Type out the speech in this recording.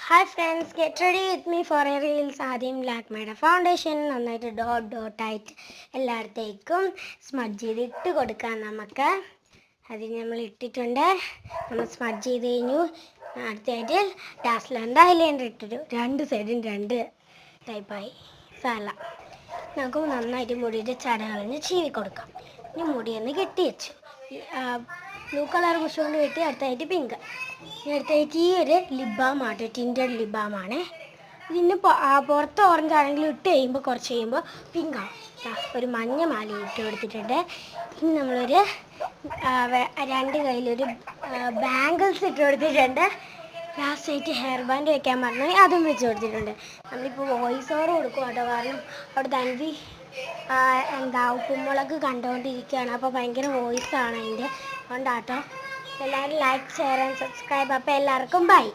Hi friends, get ready with me for a reels. ആദ്യം black madam foundation നന്നായിട്ട് ഡോട്ടായിട്ട് എല്ലായിടത്തേക്കും smudge ചെയ്ത് ഇട്ട് കൊടുക്കാം. നമുക്ക് അതിന് നമ്മൾ ഇട്ടിട്ടുണ്ട്. നമ്മൾ സ്മഡ്ജ് ചെയ്ത് കഴിഞ്ഞു. അടുത്തായിട്ട് ഡാസ്ലറിൻ്റെ ഐലൈനർ ഇട്ടിട്ട് രണ്ട് സൈഡും രണ്ട് ടൈപ്പായി സാല. നമുക്ക് നന്നായിട്ട് മുടിയുടെ ചടകളഞ്ഞ് ചീവി കൊടുക്കാം. ഇനി മുടിയൊന്ന് കെട്ടി വെച്ചു. ബ്ലൂ കളർ കുഷ് കൊണ്ട് കെട്ടി അടുത്തായിട്ട് പിങ്ക്. അടുത്തായിട്ട് ഈ ഒരു ലിബാമാണ്, ടിൻറ്റഡ് ലിബാമാണ്. ഇതിന് പുറത്ത് ഓറഞ്ച് ആണെങ്കിൽ ഇട്ട് കഴിയുമ്പോൾ കുറച്ച് കഴിയുമ്പോൾ പിങ്കാവും. ഒരു മഞ്ഞ മാല ഇട്ട് കൊടുത്തിട്ടുണ്ട്. ഇനി നമ്മളൊരു രണ്ട് കയ്യിലൊരു ബാംഗിൾസ് ഇട്ട് കൊടുത്തിട്ടുണ്ട്. ലാസ്റ്റായിട്ട് ഹെയർ ബാൻഡ് വെക്കാൻ പറഞ്ഞാൽ അതും വെച്ച് കൊടുത്തിട്ടുണ്ട്. നമ്മളിപ്പോൾ വോയിസ് ഓവർ കൊടുക്കും കേട്ടോ, കാരണം അവിടെ തൻവി ഉപ്പുമുളക് കണ്ടുകൊണ്ടിരിക്കുകയാണ്. അപ്പോൾ ഭയങ്കര വോയിസാണ് അതിൻ്റെ, അതുകൊണ്ടാട്ടോ. എല്ലാവരും ലൈക്ക്, ഷെയർ ആൻഡ് സബ്സ്ക്രൈബ്. അപ്പോൾ എല്ലാവർക്കും ബൈ.